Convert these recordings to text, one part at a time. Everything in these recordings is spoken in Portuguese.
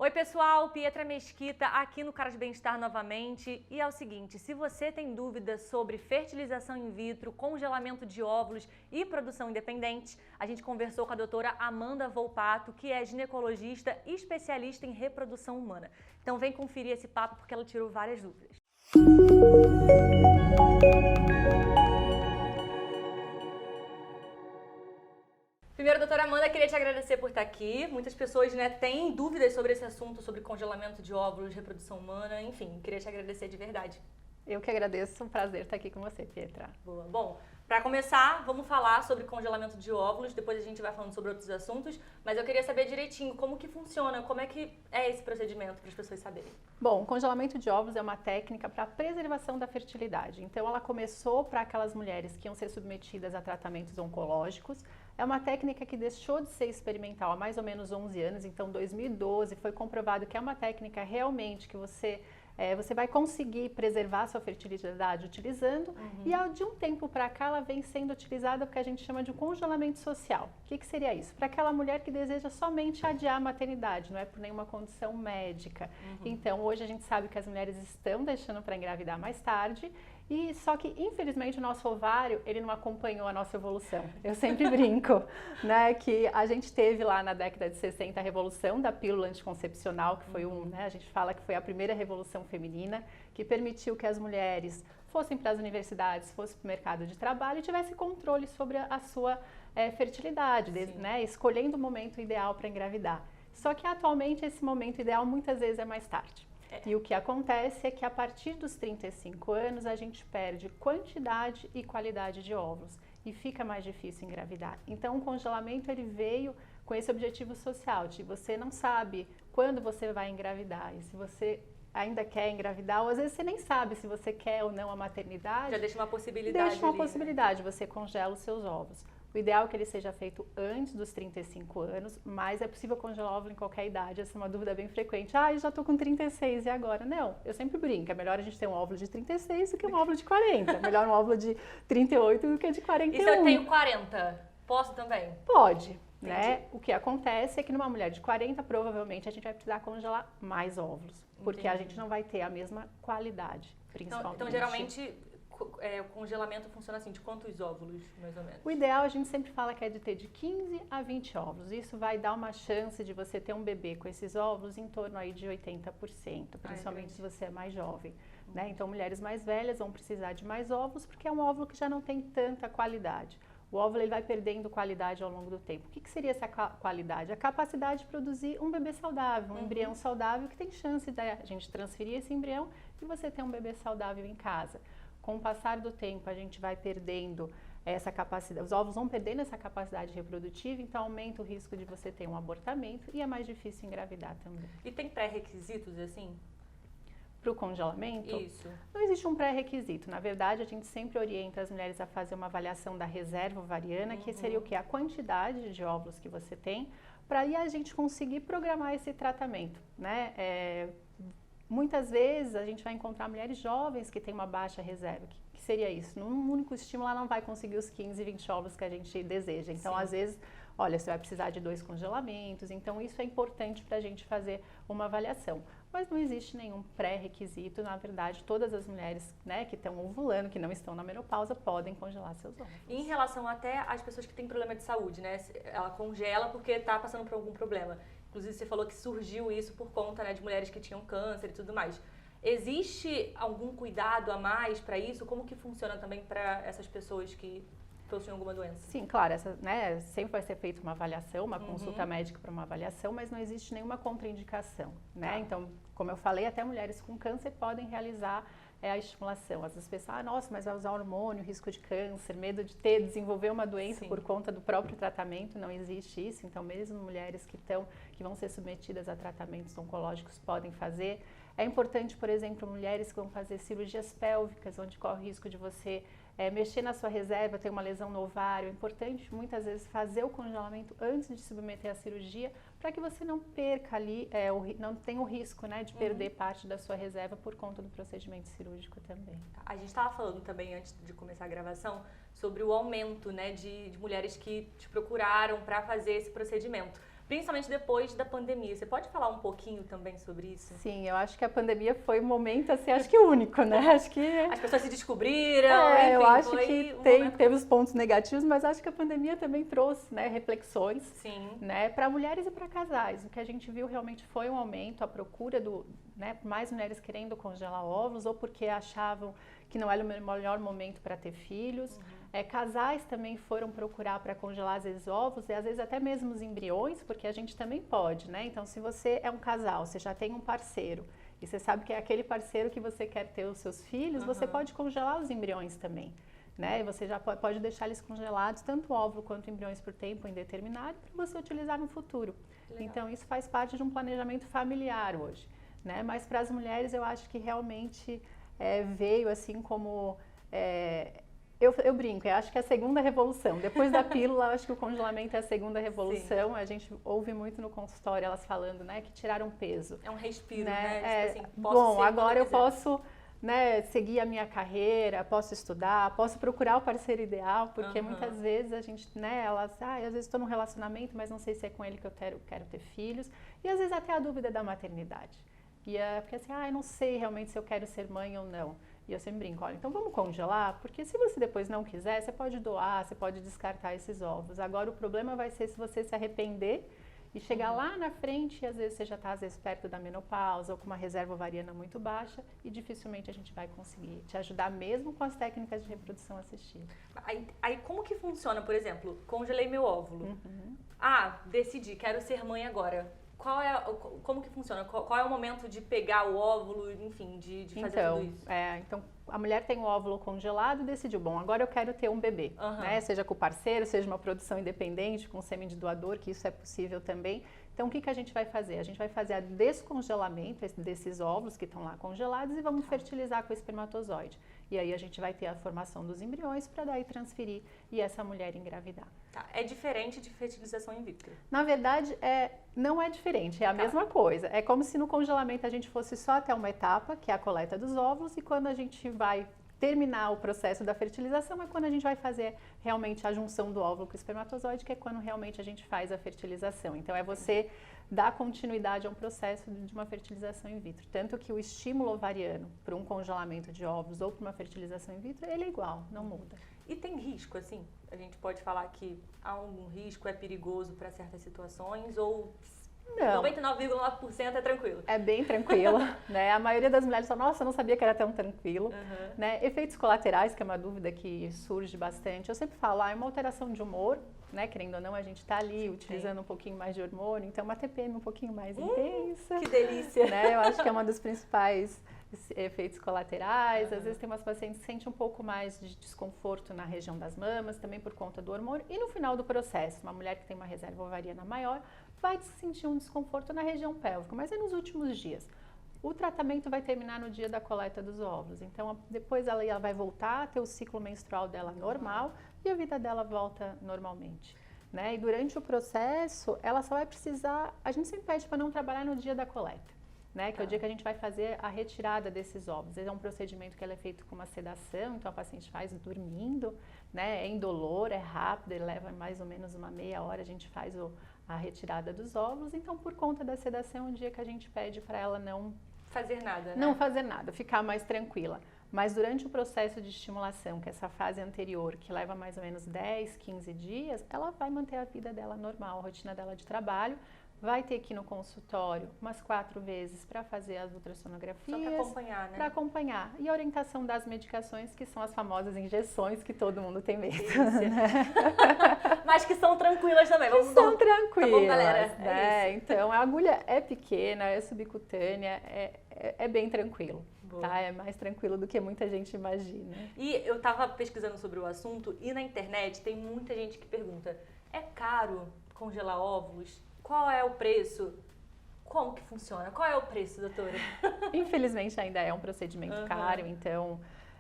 Oi pessoal, Pietra Mesquita aqui no Caras Bem-Estar novamente. E é o seguinte, se você tem dúvidas sobre fertilização in vitro, congelamento de óvulos e produção independente, a gente conversou com a doutora Amanda Volpato, que é ginecologista e especialista em reprodução humana. Então vem conferir esse papo porque ela tirou várias dúvidas. Primeiro, doutora Amanda, queria te agradecer por estar aqui. Muitas pessoas, têm dúvidas sobre esse assunto, sobre congelamento de óvulos, reprodução humana, enfim, queria te agradecer de verdade. Eu que agradeço, um prazer estar aqui com você, Pietra. Boa. Bom, para começar, vamos falar sobre congelamento de óvulos, depois a gente vai falando sobre outros assuntos, mas eu queria saber direitinho como que funciona, como é que é esse procedimento para as pessoas saberem. Bom, o congelamento de óvulos é uma técnica para a preservação da fertilidade. Então, ela começou para aquelas mulheres que iam ser submetidas a tratamentos oncológicos. É uma técnica que deixou de ser experimental há mais ou menos 11 anos, então em 2012 foi comprovado que é uma técnica realmente que você vai conseguir preservar a sua fertilidade utilizando, e de um tempo para cá ela vem sendo utilizada porque a gente chama de congelamento social. O que seria isso? Para aquela mulher que deseja somente adiar a maternidade, não é por nenhuma condição médica. Então hoje a gente sabe que as mulheres estão deixando para engravidar mais tarde, e só que infelizmente o nosso ovário ele não acompanhou a nossa evolução. Eu sempre brinco, que a gente teve lá na década de 60 a revolução da pílula anticoncepcional, que foi a gente fala que foi a primeira revolução feminina, que permitiu que as mulheres fossem para as universidades, fossem para o mercado de trabalho e tivessem controle sobre a sua fertilidade, escolhendo o momento ideal para engravidar. Só que atualmente esse momento ideal muitas vezes é mais tarde. E o que acontece é que a partir dos 35 anos a gente perde quantidade e qualidade de óvulos e fica mais difícil engravidar. Então o congelamento ele veio com esse objetivo social, de você não sabe quando você vai engravidar e se você ainda quer engravidar, ou às vezes você nem sabe se você quer ou não a maternidade. Já deixa uma possibilidade. Deixa uma possibilidade, você congela os seus óvulos. O ideal é que ele seja feito antes dos 35 anos, mas é possível congelar óvulo em qualquer idade. Essa é uma dúvida bem frequente. Eu já tô com 36 e agora? Não, eu sempre brinco, é melhor a gente ter um óvulo de 36 do que um óvulo de 40. Melhor um óvulo de 38 do que de 41. E se eu tenho 40, posso também? Pode, O que acontece é que numa mulher de 40, provavelmente a gente vai precisar congelar mais óvulos, porque a gente não vai ter a mesma qualidade, principalmente. Então geralmente o congelamento funciona assim, de quantos óvulos, mais ou menos? O ideal a gente sempre fala que é de ter de 15 a 20 óvulos. Isso vai dar uma chance de você ter um bebê com esses óvulos em torno aí de 80%, principalmente se você é mais jovem. Então mulheres mais velhas vão precisar de mais óvulos porque é um óvulo que já não tem tanta qualidade. O óvulo ele vai perdendo qualidade ao longo do tempo. O que seria essa qualidade? A capacidade de produzir um bebê saudável, um embrião saudável que tem chance de a gente transferir esse embrião e você ter um bebê saudável em casa. Com o passar do tempo, a gente vai perdendo essa capacidade, os óvulos vão perdendo essa capacidade reprodutiva, então aumenta o risco de você ter um abortamento e é mais difícil engravidar também. E tem pré-requisitos assim? Para o congelamento? Isso. Não existe um pré-requisito. Na verdade, a gente sempre orienta as mulheres a fazer uma avaliação da reserva ovariana, que seria o quê? A quantidade de óvulos que você tem, para aí a gente conseguir programar esse tratamento, Muitas vezes a gente vai encontrar mulheres jovens que têm uma baixa reserva. O que seria isso? Num único estímulo ela não vai conseguir os 15, 20 óvulos que a gente deseja. Então, às vezes, você vai precisar de 2 congelamentos. Então, isso é importante para a gente fazer uma avaliação. Mas não existe nenhum pré-requisito. Na verdade, todas as mulheres que estão ovulando, que não estão na menopausa, podem congelar seus óvulos. E em relação até às pessoas que têm problema de saúde, ela congela porque está passando por algum problema. Inclusive, você falou que surgiu isso por conta de mulheres que tinham câncer e tudo mais. Existe algum cuidado a mais para isso? Como que funciona também para essas pessoas que possuem alguma doença? Sim, claro, sempre vai ser feita uma avaliação, uma consulta médica para uma avaliação, mas não existe nenhuma contraindicação, Então, como eu falei, até mulheres com câncer podem realizar a estimulação. Às vezes pensam, nossa, mas vai usar hormônio, risco de câncer, medo de desenvolver uma doença por conta do próprio tratamento, não existe isso. Então, mesmo mulheres que vão ser submetidas a tratamentos oncológicos podem fazer. É importante, por exemplo, mulheres que vão fazer cirurgias pélvicas, onde corre o risco de você mexer na sua reserva, ter uma lesão no ovário. É importante, muitas vezes, fazer o congelamento antes de submeter à cirurgia, para que você não perca ali, não tenha o risco de perder parte da sua reserva por conta do procedimento cirúrgico também. A gente estava falando também, antes de começar a gravação, sobre o aumento de mulheres que te procuraram para fazer esse procedimento. principalmente depois da pandemia. Você pode falar um pouquinho também sobre isso? Sim, eu acho que a pandemia foi um momento, assim, acho que único, né? Acho que... As pessoas se descobriram, enfim, eu acho foi que momento... teve os pontos negativos, mas acho que a pandemia também trouxe, né, reflexões, Sim. né, para mulheres e para casais. O que a gente viu realmente foi um aumento, a procura né, mais mulheres querendo congelar óvulos, ou porque achavam que não era o melhor momento para ter filhos. Casais também foram procurar para congelar, às vezes, óvulos e às vezes até mesmo os embriões, porque a gente também pode, né? Então, se você é um casal, você já tem um parceiro e você sabe que é aquele parceiro que você quer ter os seus filhos, você pode congelar os embriões também, né? E você já pode deixar eles congelados, tanto óvulo quanto embriões, por tempo indeterminado, para você utilizar no futuro. Legal. Então, isso faz parte de um planejamento familiar hoje, né? Mas para as mulheres, eu acho que realmente veio assim como... Eu brinco, eu acho que é a segunda revolução. Depois da pílula, eu acho que o congelamento é a segunda revolução. Sim. A gente ouve muito no consultório elas falando, né, que tiraram peso. É um respiro, né? Tipo assim, bom, agora eu posso, né, seguir a minha carreira, posso estudar, posso procurar o parceiro ideal, porque muitas vezes a gente, né, elas, às vezes estou num relacionamento, mas não sei se é com ele que eu quero ter filhos. E às vezes até a dúvida da maternidade. E porque assim, eu não sei realmente se eu quero ser mãe ou não. E eu sempre brinco, olha, então vamos congelar, porque se você depois não quiser, você pode doar, você pode descartar esses ovos. Agora o problema vai ser se você se arrepender e chegar lá na frente e às vezes você já está perto da menopausa ou com uma reserva ovariana muito baixa e dificilmente a gente vai conseguir te ajudar mesmo com as técnicas de reprodução assistida. Aí como que funciona, por exemplo, congelei meu óvulo, decidi, quero ser mãe agora. Como que funciona? Qual é o momento de pegar o óvulo, enfim, de fazer tudo isso? Então, a mulher tem o óvulo congelado e decidiu, bom, agora eu quero ter um bebê, né? Seja com o parceiro, seja uma produção independente, com sêmen de doador, que isso é possível também. Então, o que a gente vai fazer? A gente vai fazer o descongelamento desses óvulos que estão lá congelados e vamos fertilizar com o espermatozoide. E aí a gente vai ter a formação dos embriões para daí transferir e essa mulher engravidar. Tá. É diferente de fertilização in vitro? Na verdade, não é diferente, é a mesma coisa. É como se no congelamento a gente fosse só até uma etapa, que é a coleta dos óvulos, e quando a gente vai terminar o processo da fertilização é quando a gente vai fazer realmente a junção do óvulo com o espermatozoide, que é quando realmente a gente faz a fertilização. Então, é você dar continuidade a um processo de uma fertilização in vitro. Tanto que o estímulo ovariano para um congelamento de óvulos ou para uma fertilização in vitro, ele é igual, não muda. E tem risco, assim? A gente pode falar que há algum risco, é perigoso para certas situações ou... Não. 99,9% é tranquilo. É bem tranquilo, né? A maioria das mulheres fala, nossa, eu não sabia que era tão tranquilo. Né? Efeitos colaterais, que é uma dúvida que surge bastante. Eu sempre falo, é uma alteração de humor, né? Querendo ou não, a gente está ali utilizando um pouquinho mais de hormônio, então uma TPM um pouquinho mais intensa. Que delícia! Né? Eu acho que é uma dos principais efeitos colaterais. Às vezes tem umas pacientes que sentem um pouco mais de desconforto na região das mamas, também por conta do hormônio. E no final do processo, uma mulher que tem uma reserva ovariana maior vai sentir um desconforto na região pélvica, mas é nos últimos dias. O tratamento vai terminar no dia da coleta dos óvulos, então depois ela vai voltar a ter o ciclo menstrual dela normal e a vida dela volta normalmente. Né? E durante o processo, ela só vai precisar, a gente sempre pede para não trabalhar no dia da coleta. Né, que é o dia que a gente vai fazer a retirada desses óvulos. É um procedimento que é feito com uma sedação, então a paciente faz dormindo, né, é indolor, é rápido, ele leva mais ou menos uma meia hora, a gente faz a retirada dos óvulos. Então, por conta da sedação, é um dia que a gente pede para ela não fazer nada, né? Não fazer nada, ficar mais tranquila. Mas durante o processo de estimulação, que é essa fase anterior, que leva mais ou menos 10, 15 dias, ela vai manter a vida dela normal, a rotina dela de trabalho, vai ter que ir no consultório umas 4 vezes para fazer as ultrassonografias. Só para acompanhar, né? Para acompanhar. E a orientação das medicações, que são as famosas injeções que todo mundo tem medo. Né? Mas que são tranquilas também. São tranquilas. Tá bom, galera? Né? Então, a agulha é pequena, é subcutânea, é bem tranquilo. Tá? É mais tranquilo do que muita gente imagina. E eu estava pesquisando sobre o assunto e na internet tem muita gente que pergunta, é caro congelar óvulos? Qual é o preço? Como que funciona? Qual é o preço, doutora? Infelizmente ainda é um procedimento caro, então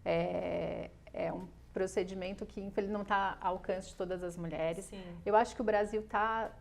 é um procedimento que não está ao alcance de todas as mulheres. Sim. Eu acho que o Brasil está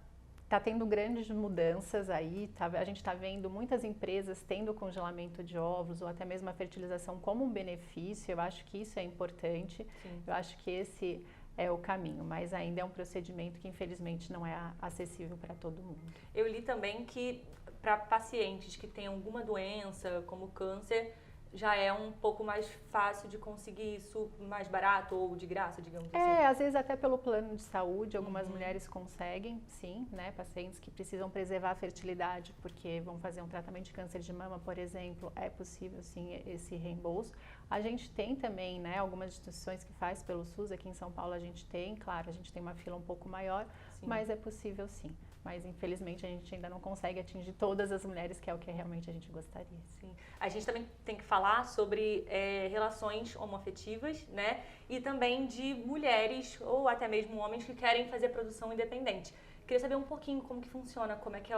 tendo grandes mudanças aí, a gente está vendo muitas empresas tendo congelamento de óvulos ou até mesmo a fertilização como um benefício. Eu acho que isso é importante. Sim. Eu acho que é o caminho, mas ainda é um procedimento que infelizmente não é acessível para todo mundo. Eu li também que para pacientes que têm alguma doença, como câncer, já é um pouco mais fácil de conseguir isso mais barato ou de graça, digamos assim. Às vezes até pelo plano de saúde, algumas mulheres conseguem, sim, né? Pacientes que precisam preservar a fertilidade porque vão fazer um tratamento de câncer de mama, por exemplo, é possível sim esse reembolso. A gente tem também, né, algumas instituições que faz pelo SUS, aqui em São Paulo a gente tem, claro, a gente tem uma fila um pouco maior, sim, mas é possível sim. Mas infelizmente a gente ainda não consegue atingir todas as mulheres, que é o que realmente a gente gostaria. Sim. A gente também tem que falar sobre relações homoafetivas, né? E também de mulheres ou até mesmo homens que querem fazer produção independente. Queria saber um pouquinho como que funciona, como é que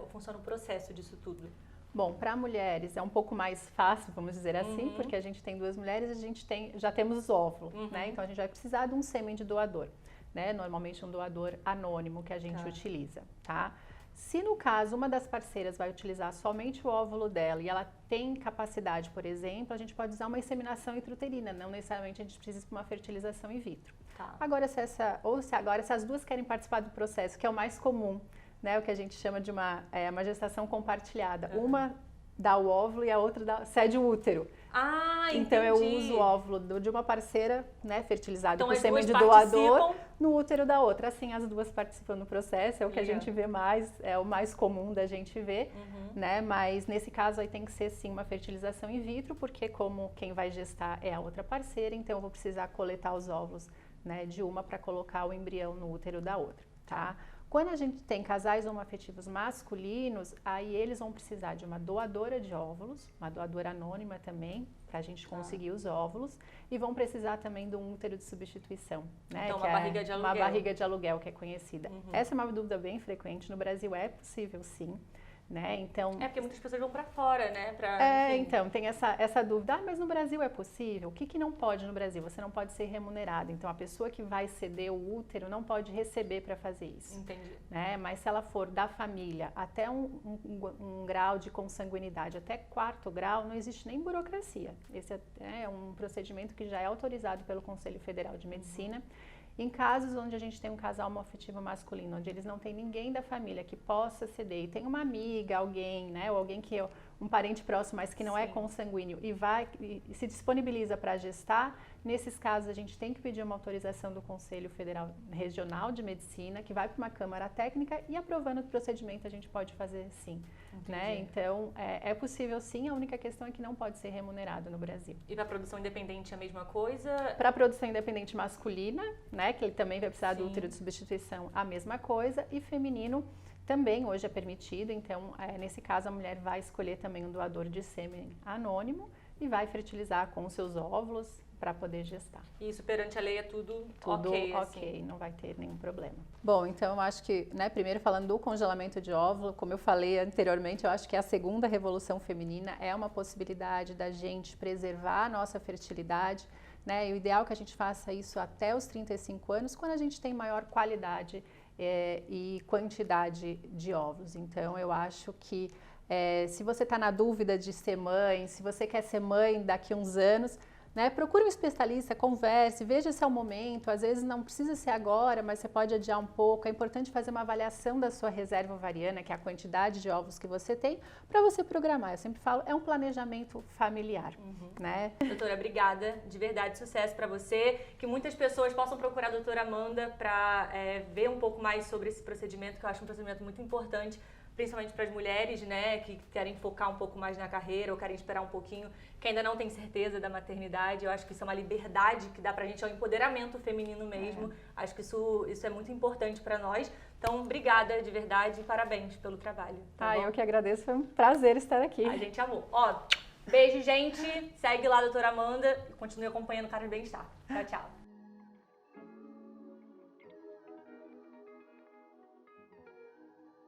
funciona o processo disso tudo. Bom, para mulheres é um pouco mais fácil, vamos dizer assim, porque a gente tem 2 mulheres e a gente já temos os óvulos, né? Então a gente vai precisar de um sêmen de doador. Né? Normalmente um doador anônimo que a gente utiliza, tá? Se no caso uma das parceiras vai utilizar somente o óvulo dela e ela tem capacidade, por exemplo, a gente pode usar uma inseminação intrauterina, não necessariamente a gente precisa de uma fertilização in vitro. Tá. Agora, se as duas querem participar do processo, que é o mais comum, né? O que a gente chama de uma gestação compartilhada, uma dá o óvulo e a outra cede o útero. Então eu uso o óvulo de uma parceira, né, fertilizado com sêmen de doador no útero da outra. Assim as duas participam do processo, é o que a gente vê mais, é o mais comum da gente ver, né? Mas nesse caso aí tem que ser sim uma fertilização in vitro, porque como quem vai gestar é a outra parceira, então eu vou precisar coletar os óvulos, né, de uma para colocar o embrião no útero da outra, tá? Quando a gente tem casais homoafetivos masculinos, aí eles vão precisar de uma doadora de óvulos, uma doadora anônima também, para a gente conseguir os óvulos, e vão precisar também de um útero de substituição, né? Então, uma barriga de aluguel. Uma barriga de aluguel, que é conhecida. Essa é uma dúvida bem frequente. No Brasil é possível, sim. Né? Então, porque muitas pessoas vão para fora, né? Então, tem essa dúvida, mas no Brasil é possível? O que não pode no Brasil? Você não pode ser remunerado, então a pessoa que vai ceder o útero não pode receber para fazer isso. Entendi. Né? Mas se ela for da família até um grau de consanguinidade, até 4º grau, não existe nem burocracia. Esse é um procedimento que já é autorizado pelo Conselho Federal de Medicina. Em casos onde a gente tem um casal homoafetivo masculino, onde eles não têm ninguém da família que possa ceder, e tem uma amiga, alguém, né, ou alguém que é um parente próximo, mas que não é consanguíneo e se disponibiliza para gestar, nesses casos a gente tem que pedir uma autorização do Conselho Federal Regional de Medicina, que vai para uma câmara técnica e aprovando o procedimento a gente pode fazer sim. Né? Então, é possível sim, a única questão é que não pode ser remunerado no Brasil. E para a produção independente é a mesma coisa? Para a produção independente masculina, né, que ele também vai precisar do útero de substituição, a mesma coisa, e feminino também hoje é permitido, então nesse caso a mulher vai escolher também um doador de sêmen anônimo e vai fertilizar com os seus óvulos para poder gestar. Isso perante a lei é tudo ok, assim. Não vai ter nenhum problema. Bom, então eu acho que, né, primeiro falando do congelamento de óvulo, como eu falei anteriormente, eu acho que a segunda revolução feminina é uma possibilidade da gente preservar a nossa fertilidade, né? E o ideal é que a gente faça isso até os 35 anos, quando a gente tem maior qualidade e quantidade de óvulos. Então eu acho que se você está na dúvida de ser mãe, se você quer ser mãe daqui a uns anos, né, procure um especialista, converse, veja se é o momento, às vezes não precisa ser agora, mas você pode adiar um pouco. É importante fazer uma avaliação da sua reserva ovariana, que é a quantidade de óvulos que você tem, para você programar. Eu sempre falo, é um planejamento familiar, né? Doutora, obrigada, de verdade, sucesso para você, que muitas pessoas possam procurar a doutora Amanda para ver um pouco mais sobre esse procedimento, que eu acho um procedimento muito importante, principalmente para as mulheres, né, que querem focar um pouco mais na carreira ou querem esperar um pouquinho, que ainda não tem certeza da maternidade. Eu acho que isso é uma liberdade que dá pra gente, é um empoderamento feminino mesmo. Acho que isso é muito importante para nós. Então, obrigada de verdade e parabéns pelo trabalho. Tá bom? Eu que agradeço, foi um prazer estar aqui. A gente amou. Beijo, gente. Segue lá a doutora Amanda e continue acompanhando o Caras Bem-Estar. Tchau, tchau.